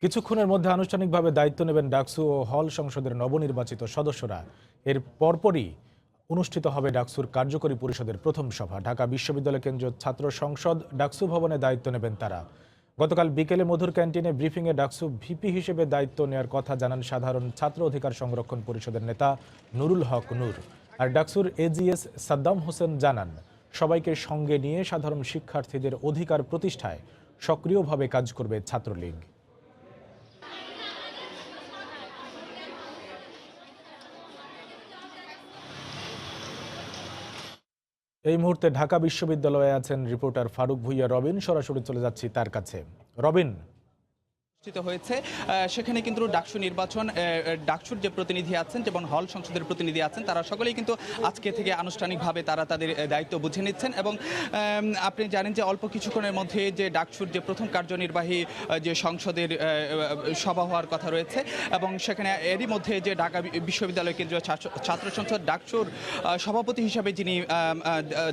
কিছুক্ষণের মধ্যে আনুষ্ঠানিকভাবে দায়িত্ব নেবেন ডাকসু ও হল সংসদের নবনির্বাচিত সদস্যরা। এর পরপরই অনুষ্ঠিত হবে ডাকসুর কার্যকরী পরিষদের প্রথম সভা। ঢাকা বিশ্ববিদ্যালয় কেন্দ্রীয় ছাত্র সংসদ ডাকসু ভবনে দায়িত্ব নেবেন তারা। গতকাল বিকেলে মধুর ক্যান্টিনে ব্রিফিংয়ে ডাকসু ভিপি হিসেবে দায়িত্ব নেওয়ার কথা জানান সাধারণ ছাত্র অধিকার সংরক্ষণ পরিষদের নেতা নুরুল হক নূর। আর ডাকসুর এজিএস সাদ্দাম হোসেন জানান, সবাইকে সঙ্গে নিয়ে সাধারণ শিক্ষার্থীদের অধিকার প্রতিষ্ঠায় সক্রিয়ভাবে কাজ করবে ছাত্রলীগ। এই মুহূর্তে ঢাকা বিশ্ববিদ্যালয়ে আছেন রিপোর্টার ফারুক ভুইয়া রবিন। সরাসরি চলে যাচ্ছি তার কাছে। রবিন, অনুষ্ঠিত হয়েছে সেখানে কিন্তু ডাকসুর যে প্রতিনিধি আছেন এবং হল সংসদের প্রতিনিধি আছেন তারা সকলেই কিন্তু আজকে থেকে আনুষ্ঠানিকভাবে তারা তাদের দায়িত্ব বুঝে নিচ্ছেন। এবং আপনি জানেন যে অল্প কিছুক্ষণের মধ্যে যে ডাকসুর যে প্রথম কার্যনির্বাহী যে সংসদের সভা হওয়ার কথা রয়েছে এবং সেখানে এরই মধ্যে যে ঢাকা বিশ্ববিদ্যালয় কেন্দ্রীয় ছাত্র সংসদ ডাকসুর সভাপতি হিসাবে যিনি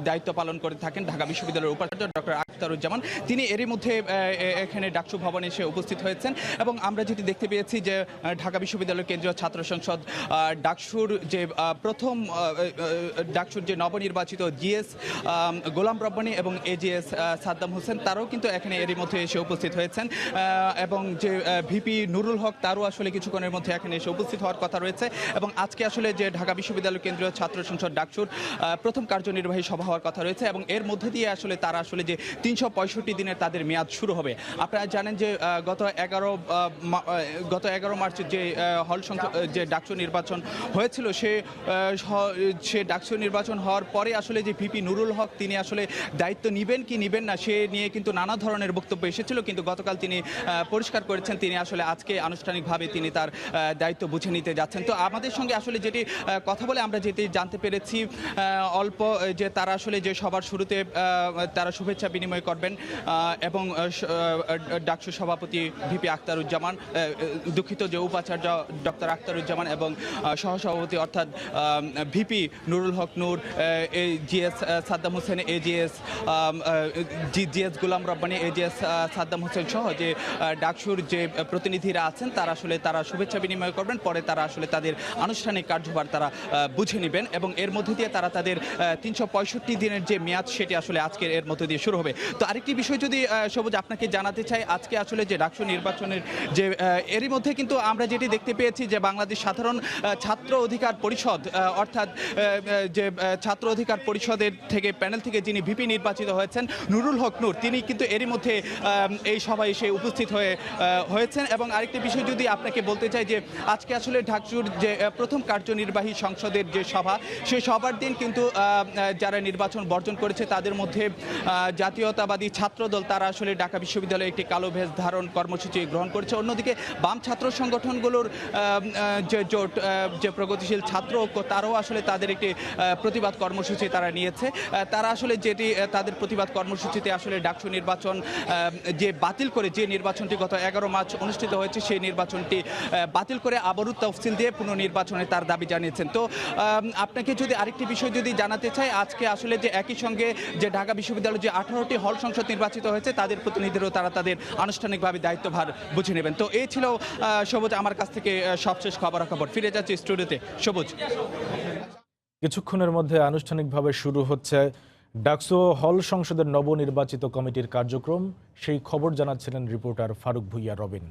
দায়িত্ব পালন করে থাকেন ঢাকা বিশ্ববিদ্যালয়ের উপাচার্য ডক্টর আখতারুজ্জামান, তিনি এরই মধ্যে এখানে ডাকসু ভবনে এসে উপস্থিত হয়েছেন। এবং আমরা যেটি দেখতে পেয়েছি যে ঢাকা বিশ্ববিদ্যালয় কেন্দ্রীয় ছাত্র সংসদ ডাকসুর যে নবনির্বাচিত জিএস গোলাম রব্বানী এবং এজিএস সাদ্দাম হোসেন তারাও কিন্তু এখানে এরই মধ্যে এসে উপস্থিত হয়েছেন। এবং যে ভিপি নুরুল হক তারও আসলে কিছুক্ষণের মধ্যে এখানে এসে উপস্থিত হওয়ার কথা রয়েছে। এবং আজকে আসলে যে ঢাকা বিশ্ববিদ্যালয় কেন্দ্রীয় ছাত্র সংসদ ডাকসুর প্রথম কার্যনির্বাহী সভা হওয়ার কথা রয়েছে এবং এর মধ্যে দিয়ে আসলে তারা আসলে যে ৩৬৫ দিনের তাদের মেয়াদ শুরু হবে। আপনারা জানেন যে গত 11 মার্চ যে হল সংসদ যে ডাকসু নির্বাচন হয়েছিল সে ডাকসু নির্বাচন হওয়ার পরে আসলে যে ভিপি নুরুল হক তিনি আসলে দায়িত্ব নেবেন কি নেবেন না সে নিয়ে কিন্তু নানা ধরনের বক্তব্য এসেছিল, কিন্তু গতকাল তিনি পরিষ্কার করেছেন তিনি আসলে আজকে আনুষ্ঠানিকভাবে তিনি তার দায়িত্ব বুঝে নিতে যাচ্ছেন। তো আমাদের সঙ্গে আসলে যেটি কথা বলে আমরা যেটি জানতে পেরেছি অল্প যে তারা আসলে যে সবার শুরুতে তারা শুভেচ্ছা বিনিময় করবেন এবং ডাকসু সভাপতি ভিপি আখতারুজ্জামান, দুঃখিত যে উপাচার্য ডক্টর আখতারুজ্জামান এবং সহসভাপতি অর্থাৎ ভিপি নুরুল হক নূর, GS Saddam Hossain, GS Golam Rabbani, AGS Saddam Hossain সহ যে ডাকসুর যে প্রতিনিধিরা আছেন তারা শুভেচ্ছা বিনিময় করবেন। পরে তারা আসলে তাদের আনুষ্ঠানিক কার্যভার তারা বুঝে নেবেন এবং এর মধ্যে দিয়ে তারা তাদের ৩৬৫ দিনের যে মেয়াদ সেটি আসলে আজকের এর মধ্যে দিয়ে শুরু হবে। তো আরেকটি বিষয় যদি সবুজ আপনাকে জানাতে চাই, আজকে আসলে যে ডাকসু নির্বাচনের যে এরই মধ্যে কিন্তু আমরা যেটি দেখতে পেয়েছি যে বাংলাদেশ সাধারণ ছাত্র অধিকার পরিষদ অর্থাৎ যে ছাত্র অধিকার পরিষদের থেকে প্যানেল থেকে যিনি ভিপি নির্বাচিত হয়েছেন নুরুল হক নূর, তিনি কিন্তু এরই মধ্যে এই সভায় এসে উপস্থিত হয়েছেন। এবং আরেকটি বিষয় যদি আপনাকে বলতে চাই যে আজকে আসলে ডাকসুর যে প্রথম কার্যনির্বাহী সংসদের যে সভা, সেই সভার দিন কিন্তু যারা নির্বাচন বর্জন করেছে তাদের মধ্যে জাতীয়তাবাদী ছাত্রদল তারা আসলে ঢাকা বিশ্ববিদ্যালয়ে একটি কালো ভেষ ধারণ কর্মসূচি গ্রহণ করেছে। অন্যদিকে বাম ছাত্র সংগঠনগুলোর যে জোট যে প্রগতিশীল ছাত্র ঐক্য তারাও আসলে তাদের একটি প্রতিবাদ কর্মসূচি তারা নিয়েছে। তারা আসলে যেটি তাদের প্রতিবাদ কর্মসূচিতে আসলে ডাকসু নির্বাচন যে বাতিল করে যে নির্বাচনটি গত 11 মার্চ অনুষ্ঠিত হয়েছে সেই নির্বাচনটি বাতিল করে আবারও তফসিল দিয়ে পুনর্নির্বাচনে তার দাবি জানিয়েছেন। তো আপনাকে যদি আরেকটি বিষয় যদি জানাতে চাই, আজকে আসলে যে একই সঙ্গে যে ঢাকা বিশ্ববিদ্যালয়ের যে 18টি হল সংসদ নির্বাচিত হয়েছে তাদের প্রতিনিধিরাও তারা তাদের আনুষ্ঠানিকভাবে দায়িত্বভার বুঝে নেবেন। তো এই ছিল সবুজ আমার কাছ থেকে সবশেষ খবরাখবর। ফিরে যাচ্ছি স্টুডিওতে। সবুজ, কিছুক্ষণের মধ্যে আনুষ্ঠানিকভাবে শুরু হচ্ছে ডাকসু হল সংসদের নবনির্বাচিত কমিটির কার্যক্রম। সেই খবর জানাচ্ছিলেন রিপোর্টার ফারুক ভুইয়া রবিন।